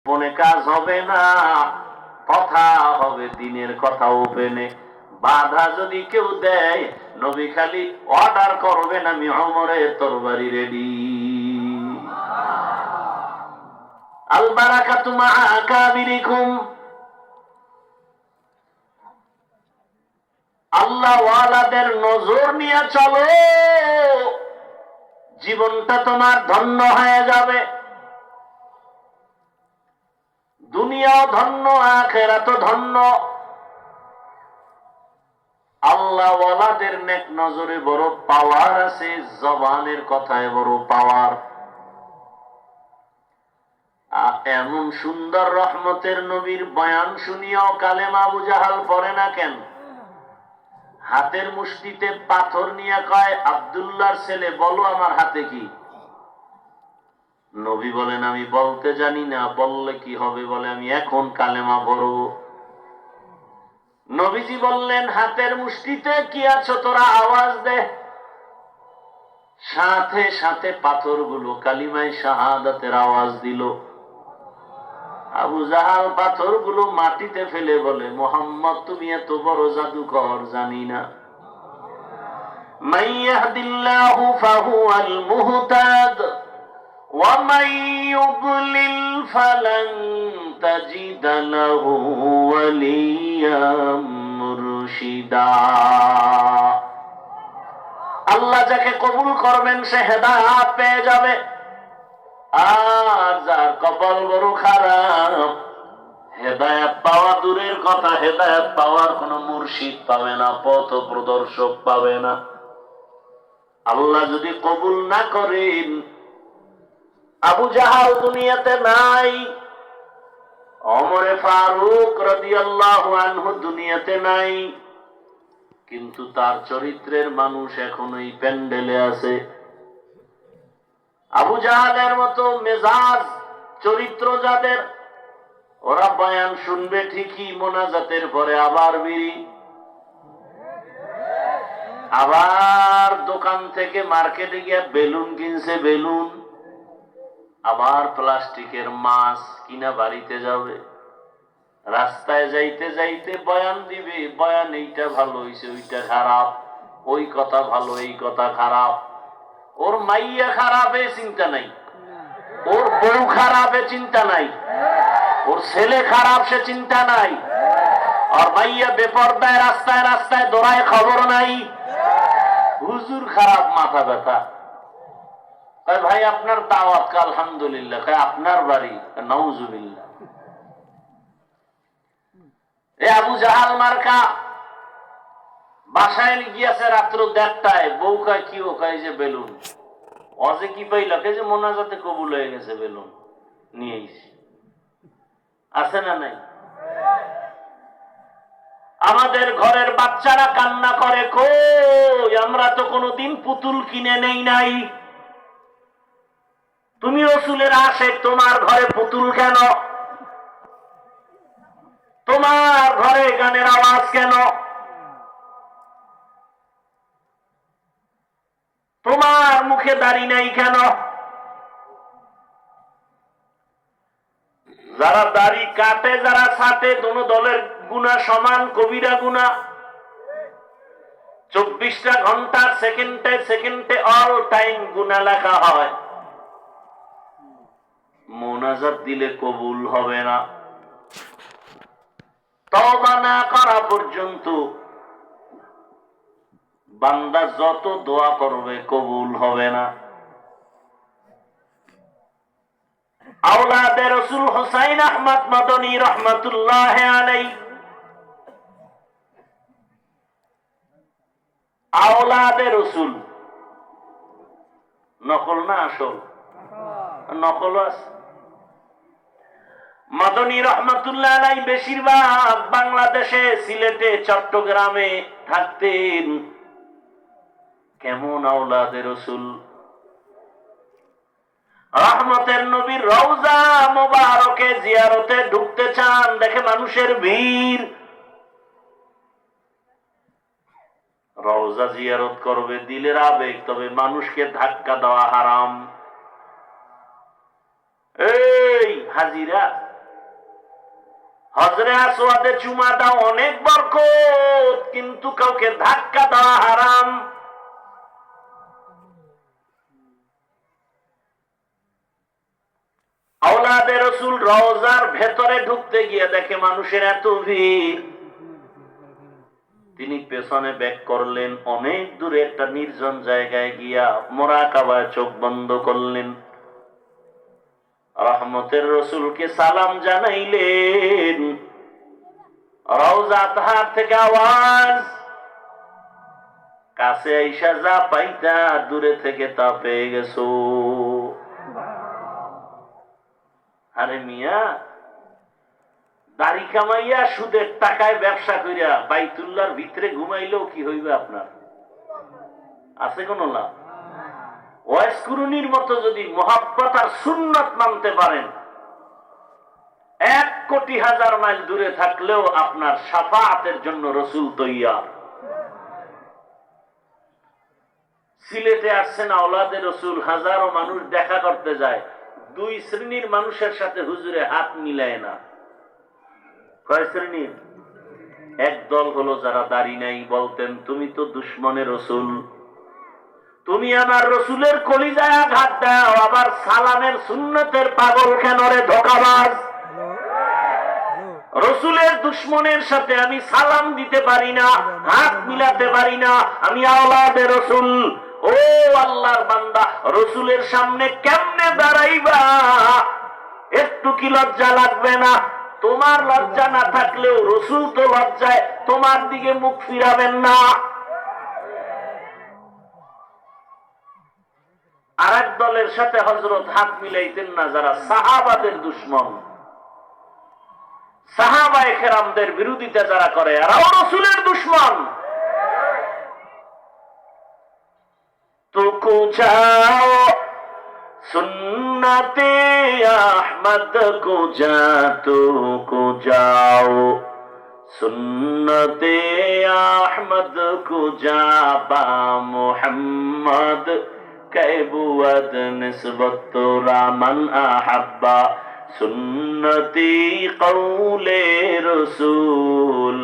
মনে কাজ হবে না, কথা হবে দিনের কথা ওপেনে। বাধা যদি কেউ দেয়, নবী খালি অর্ডার করবেন, আমি ওমরের তরবারি রেডি। আল বারাকাতু মা আকাবিরিকুম। আল্লাহ ওয়ালাদের নজর নিয়ে চলো, জীবনটা তোমার ধন্য হয়ে যাবে, দুনিয়াও ধন্য, আখিরাতও ধন্য। আল্লাহ ওয়ালাদের নেক নজরে বড় পাওয়ার আছে, জবানের কথায় বড় পাওয়ার। এমন সুন্দর রহমতের নবীর বয়ান শুনিয়াও কালেমা আবু জাহাল পড়ে না কেন? হাতের মুষ্টিতে পাথর নিয়ে কয়, আব্দুল্লাহর ছেলে বলো আমার হাতে কি? নবী বলেন, আমি বলতে জানি না, বললে কি হবে? বলে, আমি এখন কালেমা পড়ব। নবীজি বললেন, হাতের মুষ্টিতে কি আছো তোরা আওয়াজ দে। সাথে সাথে পাথরগুলো কালিমায়ে শাহাদাতের আওয়াজ দিল। আবু জাহাল পাথরগুলো মাটিতে ফেলে বলে, মুহাম্মদ তুমি এত বড় জাদুকর জানি না। মান ইয়াহদিল্লাহু ফাহুয়াল মুহতাদ ওয়া মান ইউদ্লিল ফালান তাজিদা লাহু ওয়ালিয়াম মুরশিদা। আল্লাহ যাকে কবুল করবেন সে হেদায়েত পেয়ে যাবে, আর যার কপাল বড় খারাপ, হেদায়েত পাওয়া দূরের কথা, হেদায়েত পাওয়ার কোন মুর্শিদ পাবে না, পথ প্রদর্শক পাবে না। আল্লাহ যদি কবুল না করেন, আবু জাহাল দুনিয়াতে নাই, ওমরে ফারুক রাদিয়াল্লাহু আনহু দুনিয়াতে নাই, কিন্তু তার চরিত্রের মানুষ এখনো এই প্যান্ডেলে আছে। আবু জাহালের মতো মেজাজ চরিত্র যাদের, ওরা বয়ান শুনবে ঠিকই, মোনাজাতের পরে আবার বিড়ি, আবার দোকান থেকে মার্কেটে গিয়ে বেলুন কিনছে, বেলুন, আবার প্লাস্টিকের মাছ কিনা বাড়িতে যাবে। রাস্তায় যাইতে যাইতে বয়ান দিবে, বয়ান এইটা ভালো হইছে, ওইটা খারাপ, ওই কথা ভালো, এই কথা খারাপ। ওর মাইয়া খারাপে চিন্তা নাই, ওর বউ খারাপে চিন্তা নাই, ওর ছেলে খারাপ সে চিন্তা নাই, আর মাইয়া বেপরদায় রাস্তায় রাস্তায় দৌড়ায় খবর নাই। হুজুর খারাপ, মাথা ব্যথা। ভাই আপনার দাওয়াত, আলহামদুলিল্লাহ। আপনার বাড়ি, নাউজুবিল্লাহ। এ আবু জাহাল মার্কা বাসায় গিয়েছে রাত্র 1:30টায়, বউ কয় কি? ও কয় যে বেলুন। অজে কি পাইল? যে মোনাজাতে কবুল হয়ে গেছে, বেলুন নিয়ে আছে না নাই? আমাদের ঘরের বাচ্চারা কান্না করে, কই আমরা তো কোনোদিন পুতুল কিনে নেই নাই, তুমি রাসূলের আশিক, তোমার ঘরে পুতুল কেন? তোমার ঘরে গানের আওয়াজ কেন? তোমার মুখে দাড়ি নাই কেন? যারা দাড়ি কাটে, যারা ছাটে, দোনো দলের গুনাহ সমান, কবিরা গুনাহ। 24টা ঘন্টার সেকেন্ডে সেকেন্ডে অল টাইম গুনাহ লেখা হয়। মোনাজাত দিলে কবুল হবে না, তওবা না করা পর্যন্ত বান্দা যত দোয়া করবে কবুল হবে না। আওলাদে রাসূল হুসাইন আহমদ মাদানী রাহমাতুল্লাহ আলাইহি, আওলাদে রাসূল, নকল না আসল? নকল আছে। মাদানী রাহমাতুল্লাহ আলাইহি বেশিরভাগ বাংলাদেশে, সিলেটে, চট্টগ্রামে থাকতেন। কেমন আওলাদে রাসূল! রহমতের নবীর রওজা মোবারকে জিয়ারতে ঢুকতে চান, দেখে মানুষের ভিড়, রওজা জিয়ারত করবে, দিলের আবেগ, তবে মানুষকে ধাক্কা দেওয়া হারাম। এই হাজিরা, হজরে আসওয়াদে চুমা দাও অনেক বরকত, কিন্তু কাউকে ধাক্কা দেওয়া হারাম। আওলাদে রসুল রওজার ভেতরে ঢুকতে গিয়ে দেখে মানুষের এত ভিড়, তিনি পেছনে ব্যাক করলেন, অনেক দূরে একটা নির্জন জায়গায় গিয়া মুরাকাবায় চোখ বন্ধ করলেন, রহমতের রসুলকে সালাম জানাইলেন। রওজা তাহার থেকে আওয়াজ, কাছে আইসা যা পাইতা দূরে থেকে তা পেয়ে গেছো। আরে মিয়া, দাড়ি কামাইয়া সুদের টাকায় ব্যবসা করিয়া বাইতুল্লাহর ভিতরে ঘুমাইলেও কি হইবে আপনার? আছে কোন লাভ? ওয়াইস কুরুনির মতো যদি মুহাব্বত আর সুন্নাত মানতে পারেন, 1,000,000 মাইল দূরে থাকলেও আপনার শাফাআতের জন্য রসুল তৈয়ার। সিলেটে আসছেন আওলাদে রসুল, হাজারো মানুষ দেখা করতে যায়, 2 শ্রেণীর মানুষের সাথে হুজুরে হাত মিলায় না। কয় শ্রেণীর? এক দল হলো যারা দাড়ি নাই, বলতেন তুমি তো দুশ্মনের রসুল, তুমি আমার রসুলের কলিজায় আঘাত দাও, আবার সালামের সুন্নতের পাগল কেন রে ধোঁকাবাজ। রসুলের দুশ্মনের সাথে আমি সালাম দিতে পারি না, হাত মিলাতে পারি না, আমি আওলাদে রসুল। ও আল্লাহর বান্দা, রসুলের সামনে কেমনে দাঁড়াইবা? একটু কি লজ্জা লাগবে না? তোমার লজ্জা না থাকলেও রসুল তো লজ্জায় তোমার দিকে মুখ ফিরাবেন না। আর এক দলের সাথে হযরত হাত মিলাইতেন না, যারা সাহাবাদের দুশ্মন, সাহাবায়ে কেরামদের বিরোধিতা যারা করে, এরাও রসুলের দুশ্মন। তুকু যাও সুন্নতে আহমদ কো যা, তুকু যাও সুন্নতে আহমদ কো যা, বা মুহাম্মদ कैबुअद निस्बत रामन अहब्बा, सुन्नती कौले रसूल,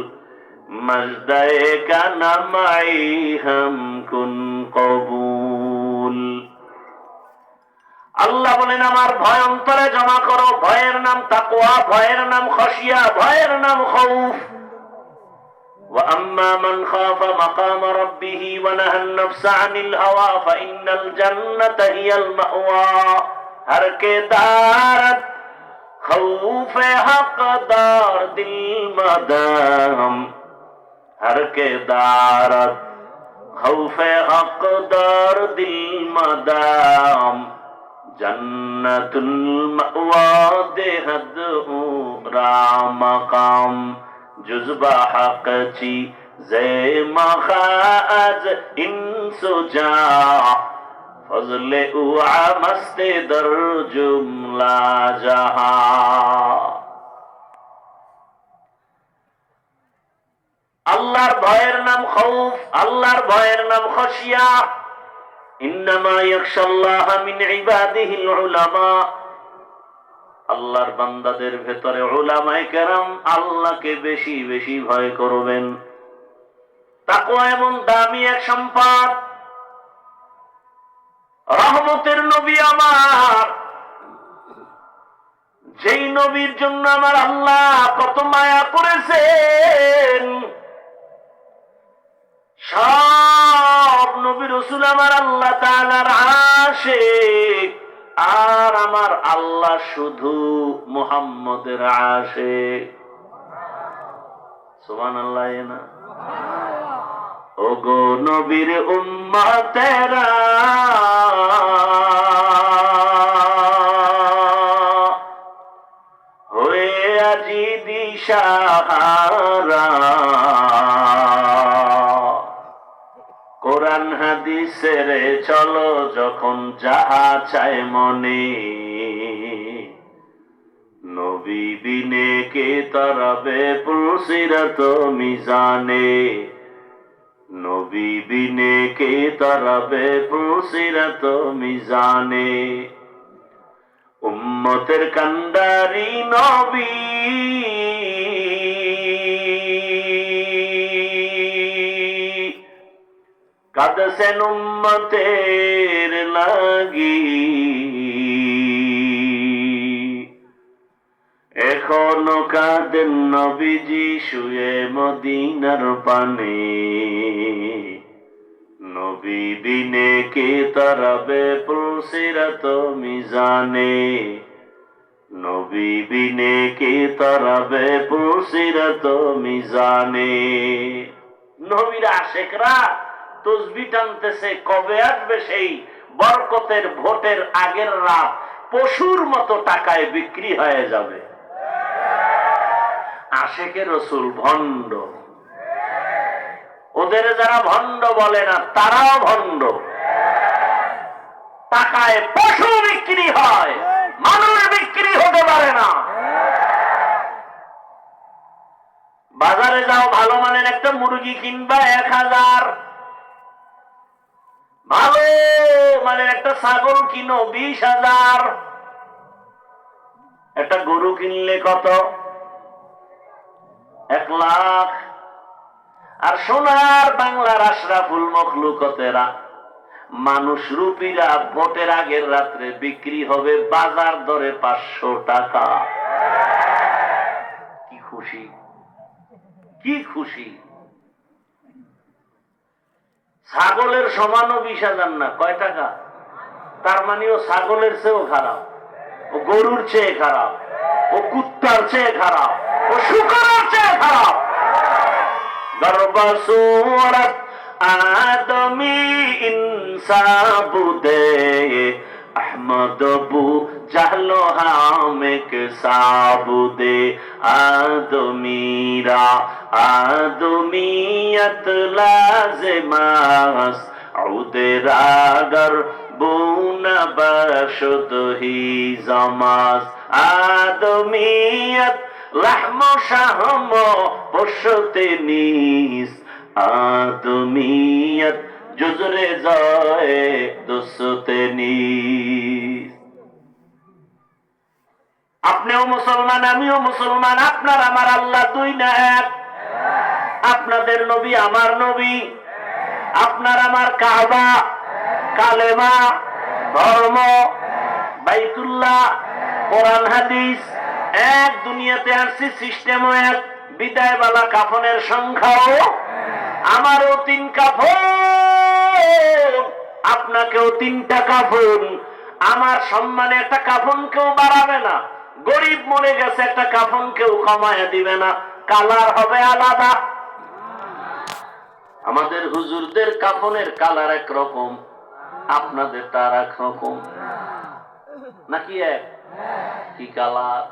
मजदे का नमाई हम कुन कबूल। আল্লাহ বলেন আমার ভয় অন্তরে জমা করো, ভয়ের নাম তাকওয়া, ভয়ের নাম খশিয়া, ভয়ের নাম খৌফ। وأما من خاف مقام ربه ونهى النفس عن الهوى فإن الجنة هي المأوى। हर के दारत खौफ हक दार दिल मदाम, हर के दारत खौफ हक दार दिल मदाम, जन्नतुल मअवा देहद राम मकाम, जुज़बा हक़ची ज़े मखाज इंसुजा, फज़ले उआ मस्ते दर जुमला जहा। আল্লাহর ভয়ের নাম খৌফ, আল্লাহর ভয়ের নাম খশিয়া। ইন্নামা ইয়াখশাল্লাহা মিন ইবাদিহিল উলামা, আল্লাহর বান্দাদের ভেতরে উলামায়ে কেরাম আল্লাহকে বেশি বেশি ভয় করবেন। তাকওয়া এমন দামি এক সম্পদ, রহমতের নবী আমার, যেই নবীর জন্য আমার আল্লাহ কত মায়া করেছেন। সব নবী রাসূল আমার আল্লাহ তাআলার আশিক, আর আমার আল্লাহ শুধু মুহাম্মদের আশিক। সুবহানাল্লাহ না? ওগো নবীর উম্মতেরা, হয়ে আজি দিশাহারা, কোরআন হাদিসের চলো যখন যাহা চায় মনে, নবী বিনে কে তরবে পুলসিরাত মিজানে, নবী বিনে কে তরবে পুলসিরাত মিজানে। উম্মতের কান্ডারি নবী কাঁদছেন উম্মতের লাগি, এখনো কাঁদেন নবীজি শুয়ে মদিনার পানে। নবী বিনে কে তারাবে পুলসিরাত মিজানে, নবী বিনে কে তারাবে পুলসিরাত মিজানে। নবীর আশেকরা তসবি টানতেছে, কবে আসবে সেই বরকতের ভোটের আগের রাত, পশুর মতো টাকায় বিক্রি হয়ে যাবে। আশেকে রসুল ভণ্ড, ওদের যারা ভণ্ড বলে না তারাও ভণ্ড। টাকায় পশু বিক্রি হয়, মানুষ বিক্রি হতে পারে না। বাজারে যাও, ভালো মানের একটা মুরগি কিনবা 1000, ভালো মানের একটা ছাগল কিনো 20,000, একটা গরু কিনলে কত? 1 লাখ। আর সোনার বাংলার আশরাফুল মখলুকতেরা মানুষ রূপীরা ভোটের আগের রাত্রে বিক্রি হবে বাজার দরে 500 টাকা। কি খুশি, কি খুশি। ছাগলের সমানও 20,000 না, কয় টাকা? তার মানে ও ছাগলের চেয়েও খারাপ, ও গরুর চেয়ে খারাপ, ও কুত্তার চেয়ে খারাপ, ও শুকরের চেয়ে খারাপ। গর্বসূরত আদমি ইনসাবুদে আহমদ বু জাহলো হামেক সাবুদে আদমিরা আদমিয়ত লাজমাস উদরাগর বুনা বশুদ হি জামাস আদমিয়ত লাহম শাহম পশুতে নিস আদমিয়ত জুজরে যায় দুসতে নিস। আপনিও মুসলমান, আমিও মুসলমান, আপনার আমার আল্লাহ দুই না এক। আপনাদের নবী আমার নবী, আপনার আমার কাবা, কালেমা, ধর্ম, বাইতুল্লাহ, কোরআন হাদিস এক। দুনিয়াতে আসছি, সিস্টেমও এক, বিদায়বালা কাফনের সংখ্যাও আমারও 3 কাফন, আপনাকেও 3টা কাফন। আমার সম্মানে একটা কাফন কেউ বাড়াবে না, গরিব মরে গেছে একটা কাফন কেউ কমায় দিবে না, কালার হবে আলাদা। আমাদের হুজুরদের কাফনের কালার একরকম, আপনাদের তার একরকম নাকি এক? কি কালার?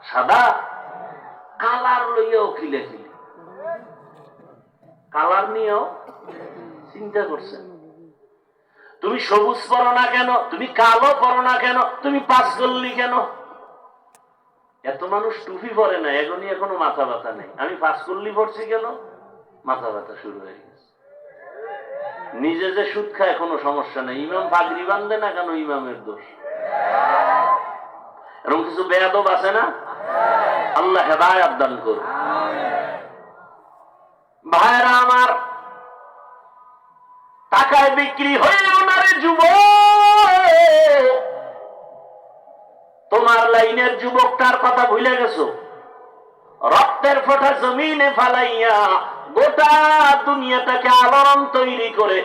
সাদা। কালার লইয়াও খিলে খিলে, কালার নিয়েও চিন্তা করছেন। তুমি সবুজ পরো না কেন, তুমি কালো পরো না কেন, তুমি পাঁচ গল্লি কেন? এত মানুষ টুপি পরে না, এখনই এখনো মাথা ব্যথা নেই। আমি 5 গল্লি পড়ছি কেন, মাথা ব্যথা শুরু হয়ে গেছে। নিজে যে সুদ খায় কোনো সমস্যা নেই, ইমাম পাগড়ি বান্ধে না কেন, ইমামের দোষ। এরকম কিছু বেয়াদব আছে না? আল্লাহ হেদায়েত দান করুন। ভাইরা আমার, টাকায় বিক্রি হইল না রে যুবক। তোমার লাইনের যুবকটার কথা ভুলে গেছো। রক্তের ফোঁটা জমিনে ফালাইয়া গোটা দুনিয়াটাকে আলোড়ন তৈরি করে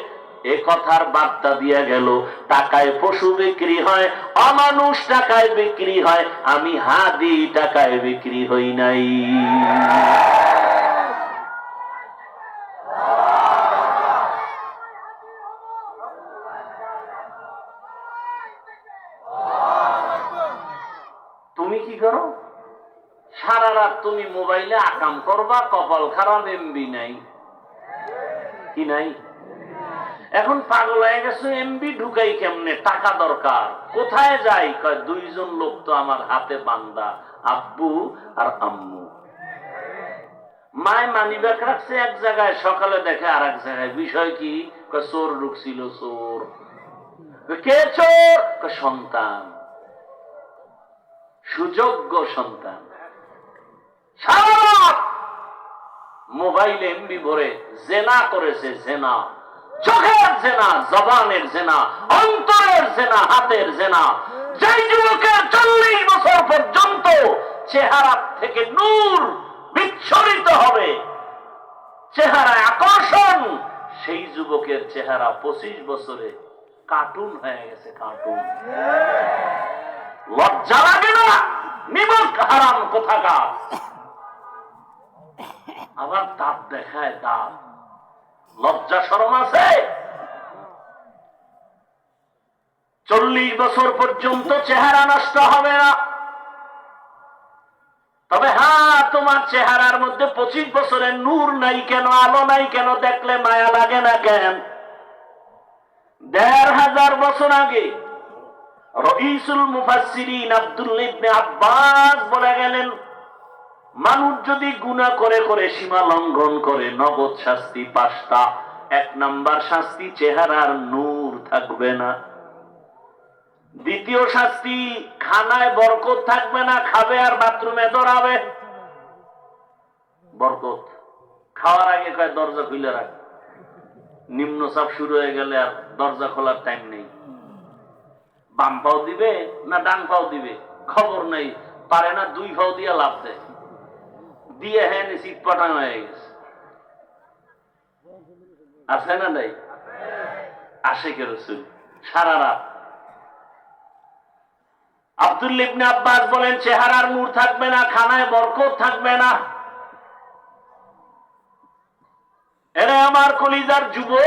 এ কথার বার্তা দিয়া গেল, টাকায় পশু বিক্রি হয়, অমানুষ টাকায় বিক্রি হয়, আমি হাদি টাকায় বিক্রি হই নাই। তুমি কি করো? সারা রাত তুমি মোবাইলে আকাম করবা, কপাল খারাপ, এমবি নাই। কি নাই? এখন পাগল হয়ে গেছে, এমবি ঢুকাই কেমনে, টাকা দরকার, কোথায় যাই? কয় 2 জন লোক তো আমার হাতে বান্দা, আব্বু আর আম্মু। মায় মানি ব্যাগ রাখছে এক জায়গায়, সকালে দেখে আর এক জায়গায়। বিষয় কি? কয় চোর ঢুকছিল। চোর কে? চোর সন্তান, সুযোগ্য সন্তান। সারা মোবাইলে এমবি ভরে জেনা করেছে, জেনা, চোখের জেনা, জবানের জেনা, অন্তরের জেনা, হাতের জেনা। যেই যুবকের 40 বছর পর্যন্ত চেহারা থেকে নূর বিচ্ছরিত হবে, চেহারায় আকর্ষণ, সেই যুবকের চেহারা 25 বছরে কার্টুন হয়ে গেছে। কার্টুন। লজ্জা লাগে না? নিমক হারাম কোথাকার। আবার দাঁত দেখায়, দাঁত। লজ্জা শরম আছে? 40 বছর পর্যন্ত চেহারা নষ্ট হবে না। তবে হ্যাঁ, তোমার চেহারার মধ্যে 25 বছরের নূর নাই কেন, আলো নাই কেন, দেখলে মায়া লাগে না কেন? 1500 বছর আগে রঈসুল মুফাসসিরিন আব্দুল্লাহ ইবনে আব্বাস বলে গেলেন, মানুষ যদি গুনাহ করে করে সীমা লঙ্ঘন করে, নগদ শাস্তি 5টা। 1 নাম্বার শাস্তি, চেহারার নূর থাকবে না। দ্বিতীয় শাস্তি, খানায় বরকত থাকবে না, খাবে আর বাথরুমে দৌড়াবে। বরকত খাওয়ার আগে কয় দরজা খুলে রাখ, নিম্নচাপ শুরু হয়ে গেলে আর দরজা খোলার টাইম নেই। বাম পাও দিবে না ডান পাও দিবে খবর নেই, পারে না 2 পাও দিয়ে লাভ দেয়, দিয়ে হ্যাঁ সিট পাঠান হয়ে গেছে। আছে না নাই? আশিকে রাসূল সারা রাত। আব্দুল্লাহ ইবনে আব্বাস বলেন, চেহারার নূর থাকবে না, খানায় বরকত থাকবে না। এরে আমার কলিজার যুবক,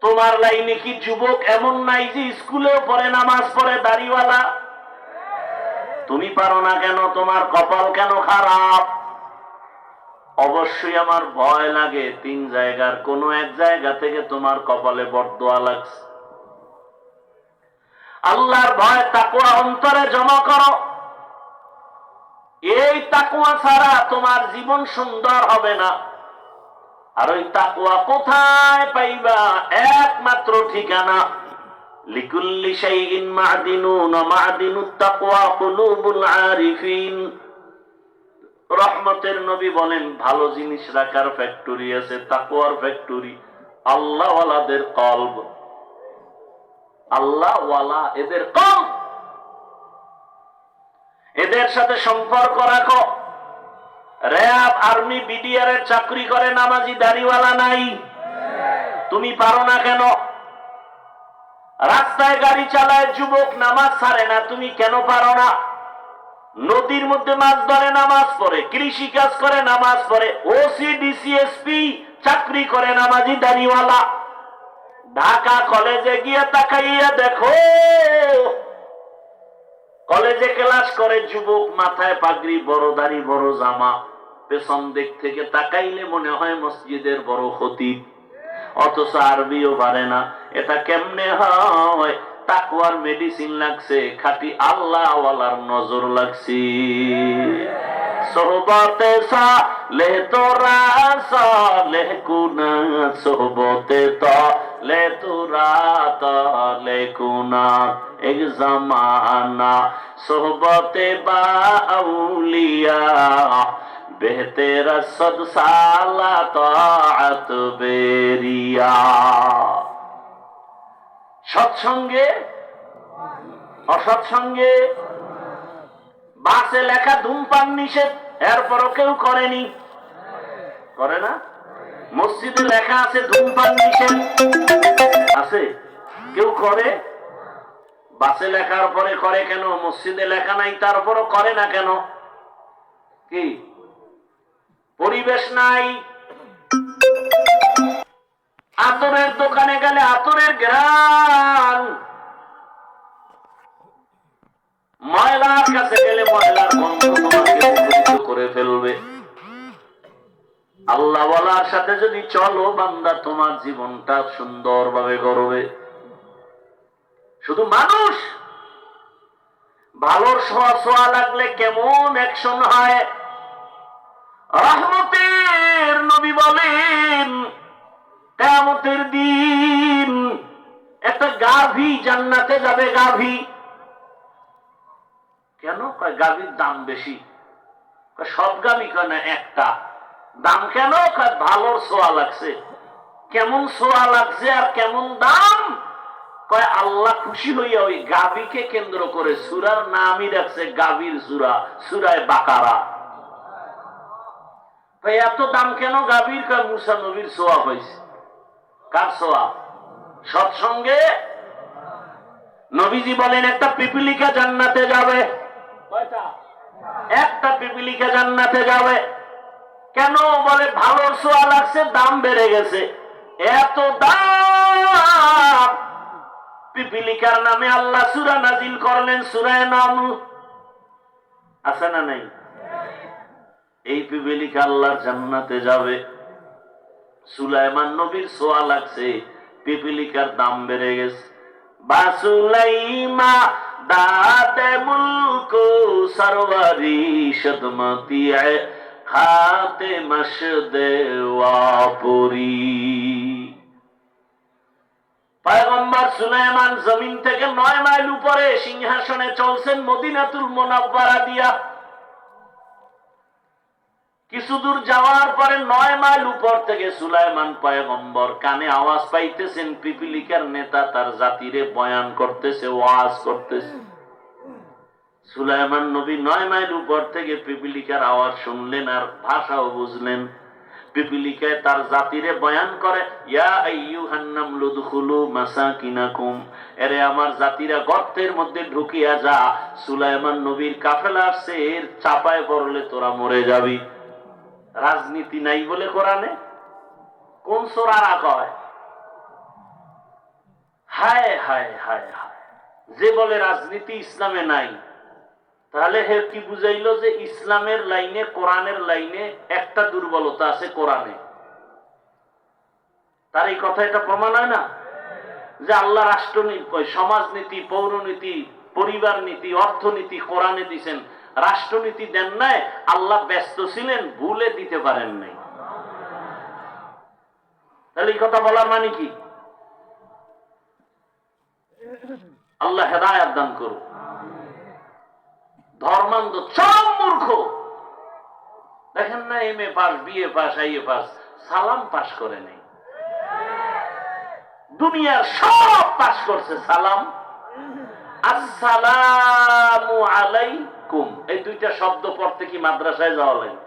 তোমার লাইনে কি যুবক এমন নাই যে স্কুলেও পড়ে, নামাজ পড়ে, দাড়িওয়ালা? তুমি পারো না কেন? তোমার কপাল কেন খারাপ? অবশ্যই আমার ভয় লাগে 3 জায়গার কোন এক জায়গা থেকে তোমার কপালে বরদোয়া লাগছে। আল্লাহর ভয় তাকওয়া অন্তরে জমা করো। এই তাকওয়া ছাড়া তোমার জীবন সুন্দর হবে না। আর ওই তাকওয়া কোথায় পাইবা? একমাত্র ঠিকানা, লিকুল্লি শাইইন মা'দিনুন ওয়া মা'দিনুত তাকওয়া কুলুবুল আরিফিন। রহমতের নবী বলেন, ভালো জিনিস রাখার ফ্যাক্টরি আছে, তাকওয়ার ফ্যাক্টরি। আল্লাহওয়ালাদের কলব, আল্লাহওয়ালা এদের কলব, এদের সাথে সম্পর্ক রাখো। র‍্যাব, আর্মি, বিডিআর এর চাকরি করে নামাজি দাড়িওয়ালা নাই, তুমি পারো না কেন? রাস্তায় গাড়ি চালায় যুবক, নামাজ ছাড়ে না, তুমি কেন পারো না? নদীর মধ্যে মাছ ধরে, নামাজ পড়ে, কৃষি কাজ করে, নামাজ পড়ে, ওসি, ডিসি, এসপি চাকরি করে নামাজি দাড়িওয়ালা। ঢাকা কলেজে গিয়ে তাকাইয়া দেখো, কলেজে ক্লাস করে যুবক, মাথায় পাগড়ি, বড় দাড়ি, বড় জামা, পেছন দিক থেকে তাকাইলে মনে হয় মসজিদের বড় খতিব, অথচ আরবিও পারে না। এটা কেমনে হয়? তাকওয়ার মেডিসিন লাগছে, খাঁটি আল্লাহওয়ালার নজর লাগছে। সোহবতে সালেহ তোরা সালেহ কুনা, সোহবতে তালে তোরা তালে কুনা, এক জামানা সোহবতে বা আউলিয়া, বেহতের সদ সালা তাআত বেরিয়া। সৎসঙ্গে অসৎসঙ্গে, বাসে লেখা ধূমপান নিষেধ, এরপরও কেউ করেনি, করে না। মসজিদে লেখা আছে ধূমপান নিষেধ, আছে, কেউ করে? বাসে লেখার পরে করে কেন? মসজিদে লেখা নাই, তারপরও করে না কেন? কি পরিবেশ নাই? আতরের দোকানে গেলে আতরের ঘ্রাণ, ময়লার কাছে গেলে ময়লার গন্ধ তোমাকে মুখরিত করে ফেলবে। আল্লাহওয়ালার সাথে যদি চলো বান্দা, তোমার জীবনটা সুন্দরভাবে গড়বে। শুধু মানুষ ভালোর ছোঁয়া লাগলে কেমন অ্যাকশন হয়। রহমতের নবী বলেন, কিয়ামতের দিন একটা গাভী জান্নাতে যাবে। গাভী কেন? কয় গাভীর দাম বেশি। সব গাভী কয় না, একটা। দাম কেন? ভালোর ছোঁয়া লাগছে। কেমন ছোঁয়া লাগছে আর কেমন দাম? কয় আল্লাহ খুশি হইয়া ওই গাভীকে কেন্দ্র করে সূরার নামই রাখছে গাভীর সূরা, সূরায়ে বাকারা। এত দাম কেন গাভীর? কয় মুসা নবীর ছোঁয়া হয়েছে। কার ছোঁয়া? সৎসঙ্গে। নবীজি বলেন একটা পিপিলিকা জান্নাতে যাবে। কয়টা? একটা পিপিলিকা জান্নাতে যাবে। কেন? বলে ভালোর ছোঁয়া লাগছে, দাম বেড়ে গেছে। এত দাম! পিপিলিকার নামে আল্লাহ সূরা নাজিল করলেন, সূরায়ে নামল। আছে না নাই? এই পিপিলিকা আল্লাহর জান্নাতে যাবে। সুলাইমান নবীর ছোঁয়া লাগছে, পিপিলিকার দাম বেড়ে গেছে। বাসুলাইমা দাদে মুলকো সরওয়ারি শদমতি খাতে মশদে ওয়াপুরি। পয়গম্বর সুলাইমান জমিন থেকে 9 মাইল উপরে সিংহাসনে চলছেন মদিনাতুল মুনাওয়ারা দিয়া। কিছু দূর যাওয়ার পরে 9 মাইল উপর থেকে সুলাইমান পয়গম্বর কানে আওয়াজ পাইতেছেন, পিপিলিকার নেতা তার জাতিরে বয়ান করতেছে, ওয়াজ করতেছে। সুলাইমান নবী 9 মাইল উপর থেকে পিপিলিকার আওয়াজ শুনলেন আর ভাষাও বুঝলেন। পিপিলিকায় তার জাতিরে বয়ান করে, ইয়া আইয়ুহান নামলু দুখুলু মাসাকিনাকুম, এরে আমার জাতিরা গর্তের মধ্যে ঢুকিয়া যা। সুলাইমান নবীর কাফেলা আসছে, এর চাপায় পড়লে তোরা মরে যাবি। রাজনীতি নাই বলে কোরআনে? কোন সোরারা কয়? হায় হায় হায় হায়! যে বলে রাজনীতি ইসলামে নাই, তাহলে হে কি বুঝাইল যে ইসলামের লাইনে, কোরআনের লাইনে একটা দুর্বলতা আছে কোরআনে। তার এই কথা এটা প্রমাণ হয় না যে আল্লাহ রাষ্ট্রনীতি, সমাজনীতি, পৌরনীতি, পরিবার নীতি, অর্থনীতি কোরআনে দিছেন, রাষ্ট্রনীতি দেন নাই। আল্লাহ ব্যস্ত ছিলেন, ভুলে দিতে পারেন নাই। তাহলে এই কথা বলার মানে কি? আল্লাহ হেদায়েত দান করুন। ধর্মান্ধ চরম মূর্খ। দেখেন না, MA pass, BA pass, IA pass, সালাম পাস করে নেই। দুনিয়ার সব পাস করছে, সালাম আসসালামু আলাইকুম এই দুইটা শব্দ পড়তে কি মাদ্রাসায় যাওয়া লাগে?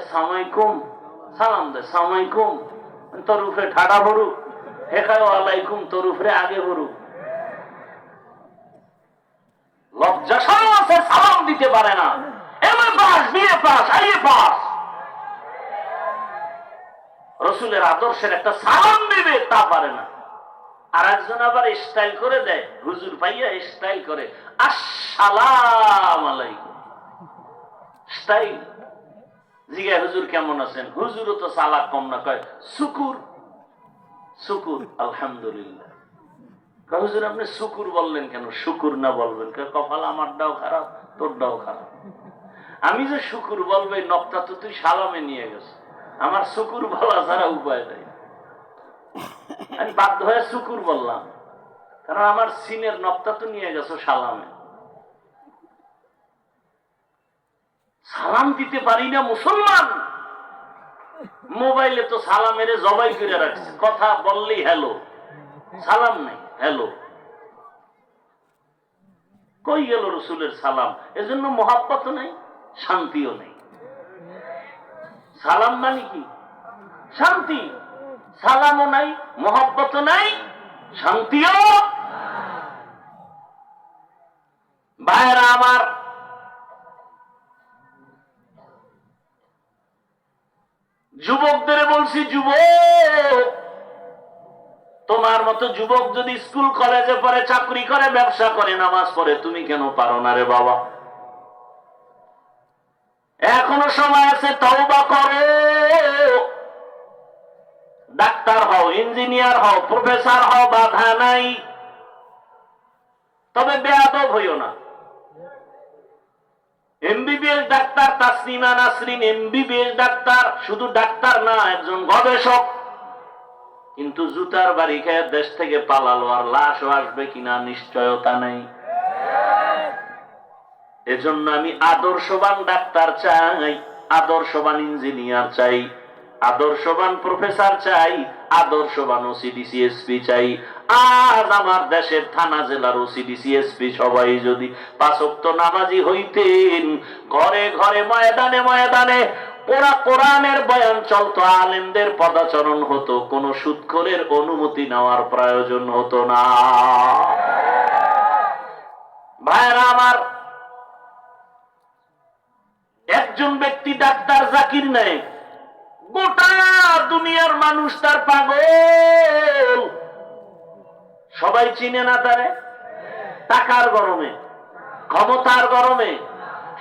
সালামাইকুম, সালাম দে সালামাইকুম, তোর উপরে ঠাডা ভরুক, হেখায় আলাইকুম, তোর উপরে আগে ভরুক। লজ্জা সরম আছে, সালাম দিতে পারে না। MA pass, BA pass, IA pass, রসুলের আদর্শের একটা সালাম দিবে তা পারে না। আর একজন আবার স্টাইল করে দেয়, হুজুর পাইয়া স্টাইল করে আসসালাম আলাইকুম, স্টাইল। জিজ্ঞাসা হুজুর কেমন আছেন? হুজুরও তো সালাক কম না, কয় শুকুর শুকুর আলহামদুলিল্লাহ। হুজুর আপনি শুকুর বললেন কেন? শুকুর না বলবেন? কপাল আমারটাও খারাপ, তোরটাও খারাপ। আমি যে শুকুর বলবো এই নকটা তো তুই সালামে নিয়ে গেছ, আমার শুকুর বলা ছাড়া উপায় নেই। আমি বাধ্য হয়ে শুকুর বললাম, কারণ আমার সিনের নকটা তো নিয়ে গেছো সালামে। সালাম দিতে পারি না মুসলমান। মোবাইলে তো সালামের জবাই করে রাখছে, কথা বললেই হ্যালো, সালাম নেই, হ্যালো। কই গেল রসুলের সালাম? এজন্য মহাব্বত নেই, শান্তিও নেই। সালাম মানে কি? শান্তি। সালামও নাই, মহাব্বত নাই, শান্তিও। ভাইরা আমার, যুবকদের বলছি, যুবক, তোমার মতো যুবক যদি স্কুল কলেজে পড়ে, চাকরি করে, ব্যবসা করে, নামাজ পড়ে, তুমি কেন পারো না রে বাবা? এখনো সময় আছে, তওবা করো। ডাক্তার হও, ইঞ্জিনিয়ার হও, প্রফেসর হও, বাধা নাই, তবে বেয়াদব হইও না। MBBS doctor Tasnima Nasrin MBBS doctor, শুধু ডাক্তার না, একজন গবেষক। কিন্তু জুতার বাড়ি খেয়ে দেশ থেকে পালালো, আর লাশও আসবে কিনা নিশ্চয়তা নেই। এজন্য আমি আদর্শবান ডাক্তার চাই। আদর্শবান ইঞ্জিনিয়ার চাই, আদর্শবান প্রফেসর চাই, আদর্শবান ওসিডিসিএসপি চাই। আজ আমার দেশের থানা জেলার ওসিডিসিএসপি সবাই যদি 5 ওয়াক্ত নামাজি হইতেন, ঘরে ঘরে ময়দানে ময়দানে ওরা কোরআনের বয়ান চলতো, আলেমদের পদাচরণ হতো, কোন সুদখোরের অনুমতি নেওয়ার প্রয়োজন হতো না। ভাইরা আমার, একজন ব্যক্তি ডাক্তার জাকির নায়েক, গোটা দুনিয়ার মানুষ তার পাগল, সবাই চিনে না তারে। টাকার গরমে, ক্ষমতার গরমে,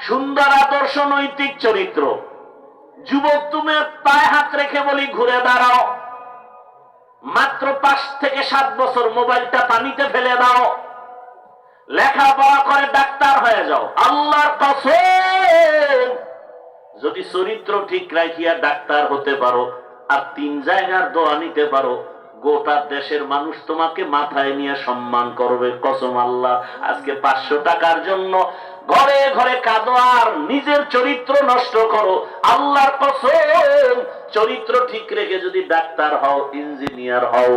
সুন্দর আদর্শ নৈতিক চরিত্র। যুবক, তুমি পায়ে হাত রেখে বলি ঘুরে দাঁড়াও, মাত্র 5 থেকে 7 বছর মোবাইলটা পানিতে ফেলে দাও, লেখাপড়া করে ডাক্তার হয়ে যাও। আল্লাহর কসম, যদি চরিত্র ঠিক রাখিয়া ডাক্তার হতে পারো আর 3 জায়গার দোয়া নিতে পারো, গোটা দেশের মানুষ তোমাকে মাথায় নিয়ে সম্মান করবে। কসম আল্লাহ। আজকে 500 টাকার জন্য ঘরে ঘরে কাঁদো আর নিজের চরিত্র নষ্ট করো। আল্লাহর কসম, চরিত্র ঠিক রেখে যদি ডাক্তার হও, ইঞ্জিনিয়ার হও,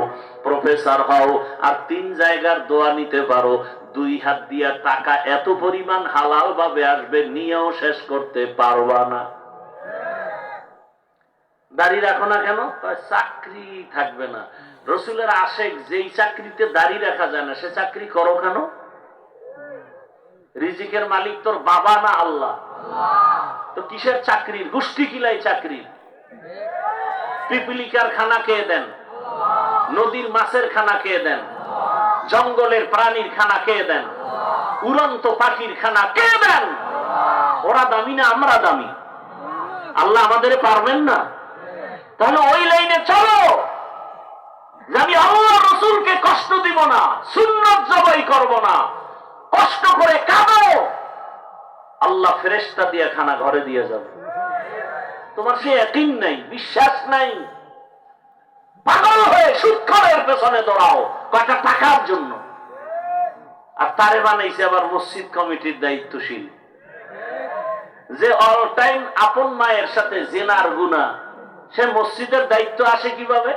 প্রফেসর হও আর 3 জায়গার দোয়া নিতে পারো, 2 হাত দিয়া টাকা এত পরিমাণ হালাল ভাবে আসবে, নিয়েও শেষ করতে পারবা না। দাড়ি রাখো না কেন? চাকরি থাকবে না। রসুলের আশেক যেই চাকরিতে দাড়ি রাখা যায় না, সে চাকরি করো কেন? রিজিকের মালিক তোর বাবা না আল্লাহ? তো কিসের চাকরি? গোষ্ঠী কিলাই চাকরি। পিপিলিকার খানা খেয়ে দেন, নদীর মাছের খানা খেয়ে দেন, জঙ্গলের প্রাণীর খানা খেয়ে দেন, উড়ন্ত পাখির খানা খেয়ে দেন। ওরা দামি না আমরা দামি? আল্লাহ আমাদের পারবেন না? তাহলে ওই লাইনে চলো যে আমি আল্লাহ রসুলকে কষ্ট দিব না, সুন্নাত জবাই করব না, কষ্ট করে কাঁদো, আল্লাহ ফেরেশতা দিয়ে খানা ঘরে দিয়ে যাবে। তোমার সে ইয়াকিন নাই, বিশ্বাস নাই, পাগল হয়ে সুদখোরের পেছনে দৌড়াও কয়টা টাকার জন্য। আর তারে বানাইছে আবার মসজিদ কমিটির দায়িত্বশীল, যে অল টাইম আপন মায়ের সাথে জেনার গুনাহ, সে মসজিদের দায়িত্ব আসে কিভাবে?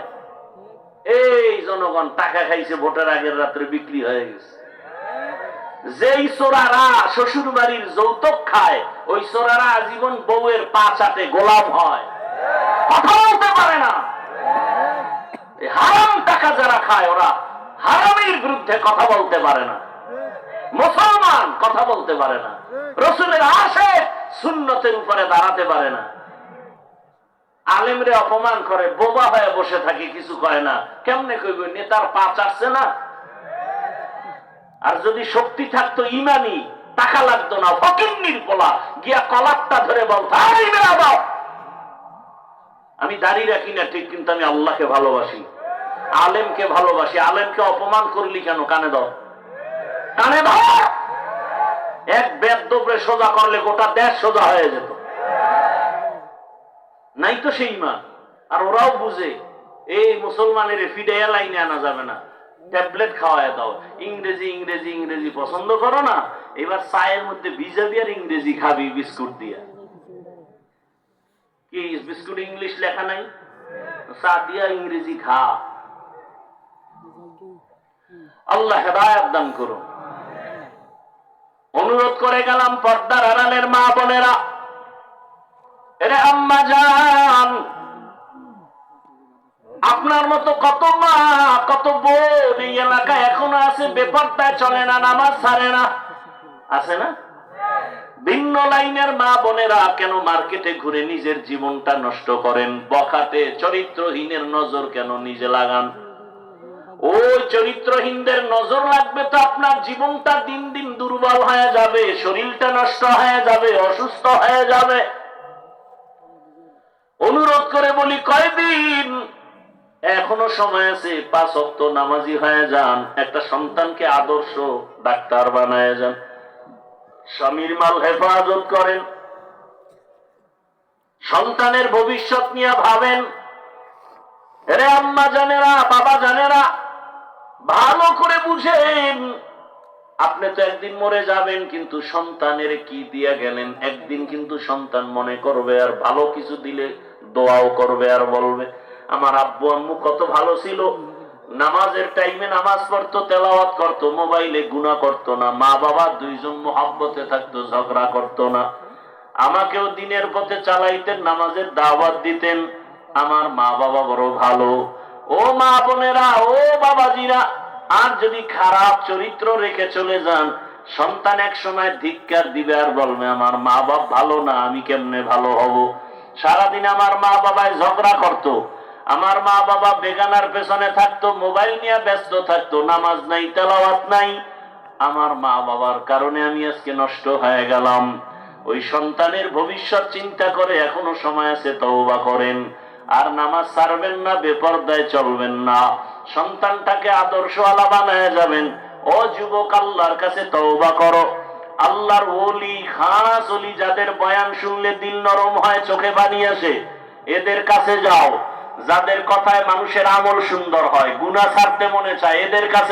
এই জনগণ টাকা খাইছে, ভোটের আগের রাত্রে বিক্রি হয়ে গেছে। যেই চোরারা শ্বশুর বাড়ির যৌতুক খায়, ওই চোরারা আজীবন বউয়ের পা চাটে গোলাম হয়, কথা বলতে পারে না। হারাম টাকা যারা খায়, ওরা হারামের বিরুদ্ধে কথা বলতে পারে না। মুসলমান কথা বলতে পারে না, রসুলের আশেক সুন্নতের উপরে দাঁড়াতে পারে না। আলেমরে অপমান করে, বোবা হয়ে বসে থাকে, কিছু কয় না। কেমনে কইব? নেতার পা চাটছে না। আর যদি শক্তি থাকতো ইমানি, টাকা লাগতো না, ফকিন্নির পোলা গিয়া কলারটা ধরে বলতো, আমি দাঁড়িয়ে রাখি না ঠিক, কিন্তু আমি আল্লাহকে ভালোবাসি, আলেমকে ভালোবাসি। আলেমকে অপমান করলি কেন? কানে দাও, কানে দাও। এক বেদবে সোজা করলে গোটা দেশ সোজা হয়ে যেত। নাই তো সেই ইমান। আর ওরাও বুঝে এই মুসলমানের ফিডাইয়া লাইনে আনা যাবে না, ট্যাবলেট খাওয়ায় দাও। ইংরেজি ইংরেজি ইংরেজি পছন্দ করো না, এবার চায়ের মধ্যে ভিজাবি আর ইংরেজি খাবি বিস্কুট দিয়া। কি বিস্কুট ইংলিশ লেখা নাই? চা দিয়া ইংরেজি খা। আল্লাহ হেদায়েত দান করুন। অনুরোধ করে গেলাম পর্দার আড়ালের মা বোনেরা, এরে আম্মা জান, আপনার মতো কত মা কত বোন এই এলাকায় এখনো আছে, বেপরদায় চলে না, নামাজ ছাড়ে না, আছে না? ভিন্ন লাইনের মা বোনেরা কেন মার্কেটে ঘুরে নিজের জীবনটা নষ্ট করেন? বখাটে চরিত্রহীনের নজর কেন নিজে লাগান? ওই চরিত্রহীনদের নজর লাগবে তো আপনার জীবনটা দিন দিন দুর্বল হয়ে যাবে, শরীরটা নষ্ট হয়ে যাবে, অসুস্থ হয়ে যাবে। অনুরোধ করে বলি, কয়দিন এখনো সময় আছে, 5 ওয়াক্ত নামাজি হয়ে যান, একটা সন্তানকে আদর্শ ডাক্তার বানায় যান, স্বামীর মাল হেফাজত করেন, সন্তানের ভবিষ্যৎ নিয়ে ভাবেন। রে আম্মা জানেরা, বাবা জানেরা, ভালো করে বুঝেন, আপনি তো একদিন মরে যাবেন, কিন্তু সন্তানের কি দিয়া গেলেন? একদিন কিন্তু সন্তান মনে করবে, আর ভালো কিছু দিলে দোয়াও করবে, আর বলবে আমার আব্বু আম্মু কত ভালো ছিল, নামাজের টাইমে নামাজ পড়তো, তেলাওয়াত করতো, মোবাইলে গুনাহ করতো না, মা বাবা দুইজন মুহাব্বতে থাকতো, ঝগড়া করতো না, আমাকেও দিনের পথে চালাইতেন, নামাজের দাওয়াত দিতেন, আমার মা বাবা বড় ভালো। ও মা বোনেরা, ও বাবাজিরা, আর যদি খারাপ চরিত্র রেখে চলে যান, সন্তান এক সময় ধিক্কার দিবে, আর বলবে আমার মা বাপ ভালো না, আমি কেমনে ভালো হব? সারাদিন আমার মা বাবায় ঝগড়া করতো, আমার মা বাবা বেগানার পেছনে থাকতো, মোবাইল নিয়ে ব্যস্ত থাকতো, নামাজ নাই, তেলাওয়াত নাই, আমার মা বাবার কারণে আমি আজকে নষ্ট হয়ে গেলাম। ওই সন্তানের ভবিষ্যৎ চিন্তা করে এখনো সময় আছে, তওবা করেন, আর নামাজ ছাড়বেন না, বেপরদায় চলবেন না, সন্তানটাকে আদর্শওয়ালা বানায় যাবেন। ও যুবক, আল্লাহর কাছে তওবা করো। আল্লাহর ওলি, খাস ওলি, যাদের বয়ান শুনলে দিল নরম হয়, চোখে পানি আসে, এদের কাছে যাও। যাদের কথায় মানুষের আমল সুন্দর হয়, গুনাহ ছাড়তে মনে চায়, এদের কাছে